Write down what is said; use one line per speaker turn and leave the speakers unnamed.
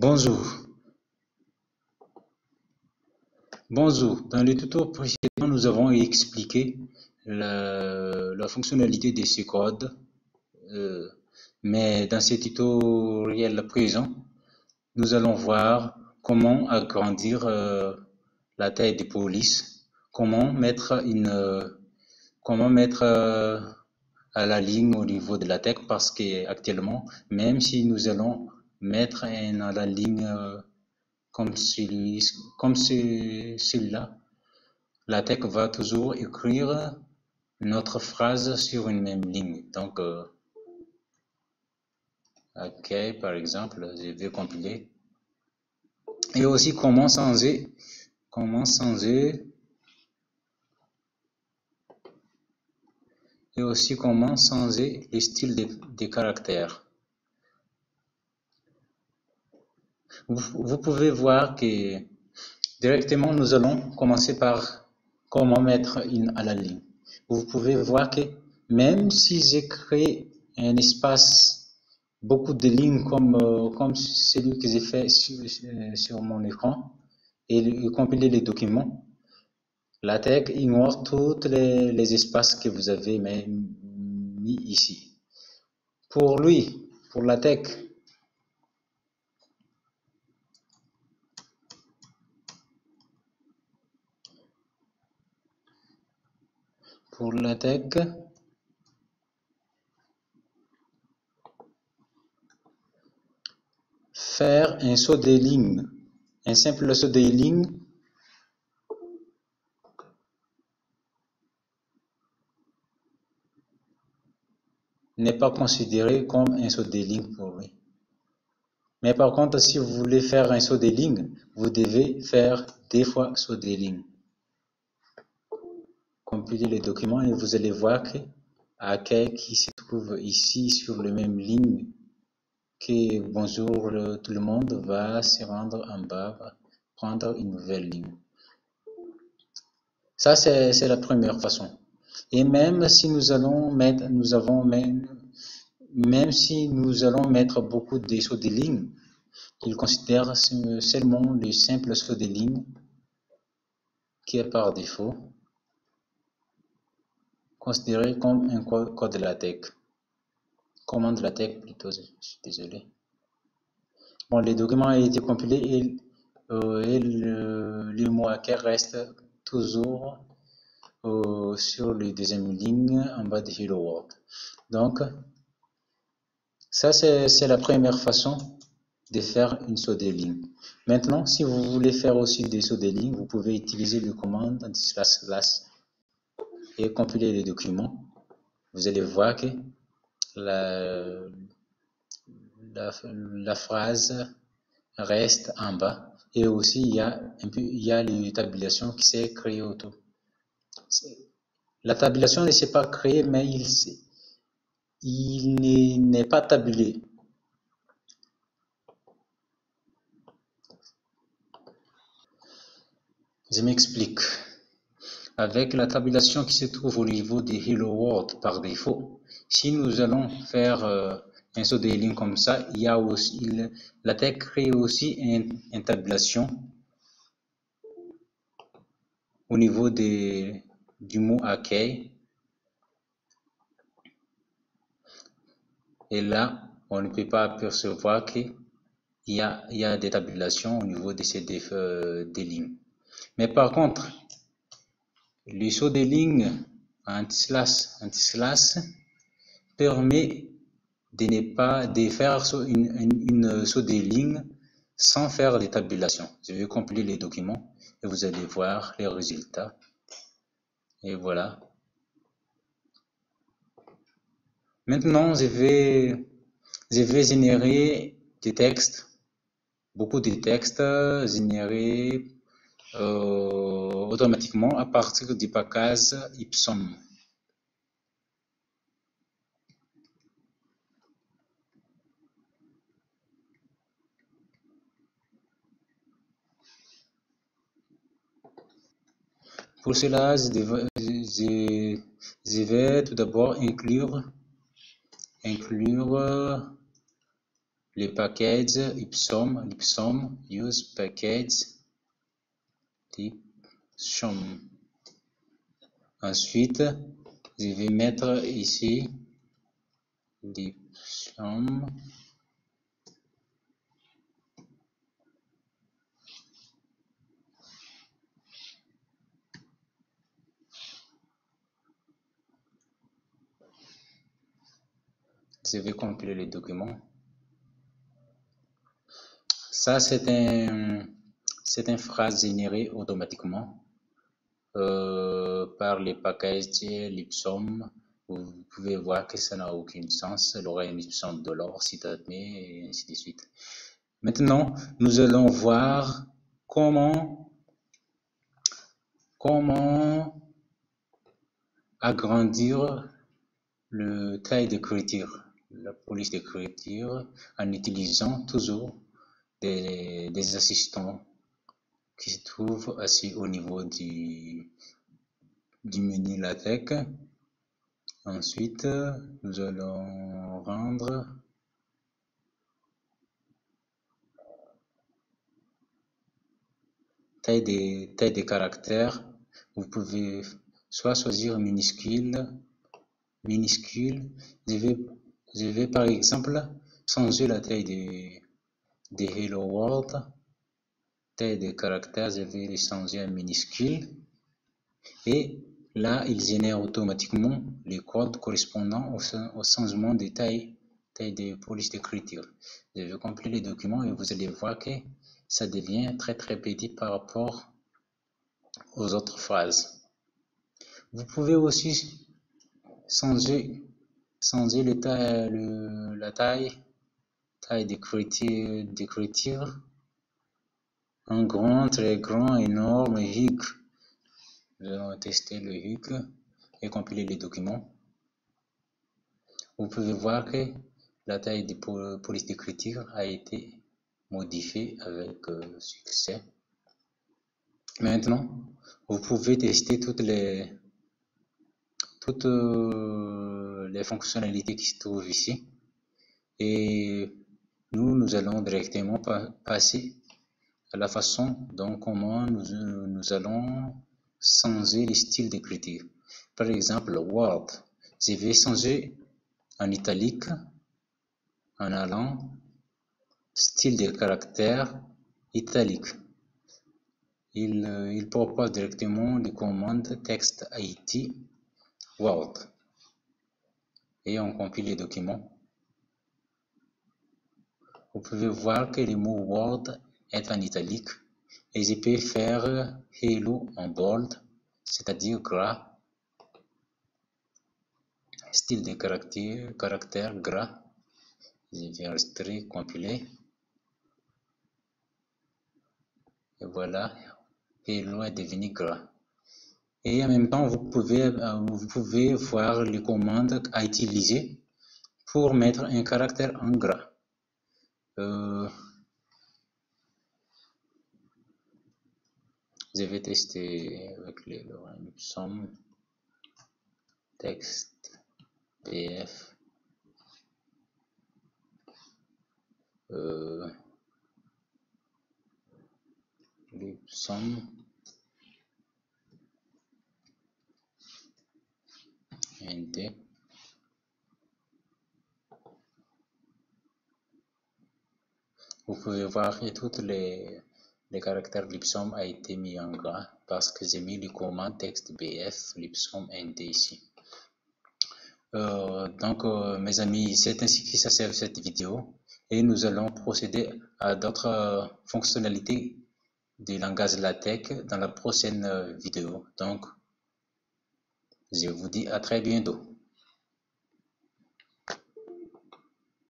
Bonjour. Bonjour. Dans le tuto précédent, nous avons expliqué la fonctionnalité de ce code, euh, mais dans ce tutoriel présent, nous allons voir comment agrandir la taille de police, comment mettre à la ligne au niveau de la tech, parce que actuellement, même si nous allons mettre à la ligne comme celui-là, la tech va toujours écrire notre phrase sur une même ligne. Donc, OK, par exemple, je vais compiler. Et aussi comment changer le style des caractères. Vous pouvez voir que directement, nous allons commencer par comment mettre à la ligne. Vous pouvez voir que même si j'ai créé un espace, beaucoup de lignes comme celui que j'ai fait sur mon écran et compiler les documents, la tech ignore tous les espaces que vous avez mis ici. Pour la tech, faire un saut des lignes, un simple saut des lignes, n'est pas considéré comme un saut des lignes pour lui. Mais par contre, si vous voulez faire un saut des lignes, vous devez faire 2 fois saut des lignes. Compilez le document et vous allez voir que OK qui se trouve ici sur la même ligne que bonjour tout le monde va se rendre en bas, va prendre une nouvelle ligne. Ça, c'est la première façon. Et même si même si nous allons mettre beaucoup de sauts de ligne, il considère seulement le simple saut de ligne qui est par défaut considéré comme un code LaTeX. Commande LaTeX plutôt, je suis désolé. Bon, le document a été compilé et le mot hacker reste toujours sur la deuxième ligne en bas de Hello World. Donc, ça c'est la première façon de faire une saut de ligne. Maintenant, si vous voulez faire aussi des sauts de ligne, vous pouvez utiliser le commande / et compiler les documents. Vous allez voir que la phrase reste en bas et aussi il y a les tabulations qui s'est créée autour. La tabulation ne s'est pas créée, mais il n'est pas tabulé. Je m'explique. Avec la tabulation qui se trouve au niveau de Hello World par défaut, si nous allons faire un saut de ligne comme ça, il y a aussi la tech crée aussi une tabulation au niveau du mot OK. Et là, on ne peut pas apercevoir qu'il y a des tabulations au niveau de ces des lignes. Mais par contre, le saut des lignes anti-slash permet de faire une saut des lignes sans faire des tabulations. Je vais compiler les documents et vous allez voir les résultats. Et voilà. Maintenant, je vais générer des textes, beaucoup de textes générés automatiquement à partir du package Ipsum. Pour cela, je vais tout d'abord inclure les packages Ipsum use package Ipsum. Ensuite, je vais mettre ici l'Ipsum. Je vais compiler le document. Ça, c'est une phrase générée automatiquement par les packages l'Ipsum. Vous pouvez voir que ça n'a aucun sens. Elle aura une Ipsum de l'or, si et ainsi de suite. Maintenant, nous allons voir comment agrandir le taille d'écriture, la police d'écriture, en utilisant toujours des assistants qui se trouvent assis au niveau du menu LaTeX. Ensuite, nous allons rendre taille des caractères. Vous pouvez soit choisir minuscule. Je vais par exemple changer la taille de Hello World. Taille des caractères, je vais les changer en minuscule. Et là, il génère automatiquement les codes correspondant au changement de taille de police d'écriture. Je vais compiler les documents et vous allez voir que ça devient très très petit par rapport aux autres phrases. Vous pouvez aussi changer la taille d'écriture en grand, très grand, énorme, HUG. Nous allons tester le HUG et compiler les documents. Vous pouvez voir que la taille de police d'écriture a été modifiée avec succès. Maintenant, vous pouvez tester toutes les fonctionnalités qui se trouvent ici. Et nous allons directement passer à la façon dont comment nous allons changer les styles d'écriture. Par exemple, Word, je vais changer en italique en allant style de caractère italique. Il propose directement les commandes texte IT Word et on compile les documents. Vous pouvez voir que le mot Word est en italique et je peux faire Hello en bold, c'est-à-dire gras, style de caractère gras. Je vais enregistrer, compiler. Et voilà, Hello est devenu gras. Et en même temps, vous pouvez voir les commandes à utiliser pour mettre un caractère en gras. Je vais tester avec le Ipsum texte BF. L'Ipsum NT. Vous pouvez voir que tous les caractères de l'Ipsum a été mis en gras parce que j'ai mis le commande texte BF l'Ipsum NT ici. Donc mes amis, c'est ainsi que ça sert cette vidéo et nous allons procéder à d'autres fonctionnalités du langage LaTeX dans la prochaine vidéo. Donc je vous dis à très bientôt.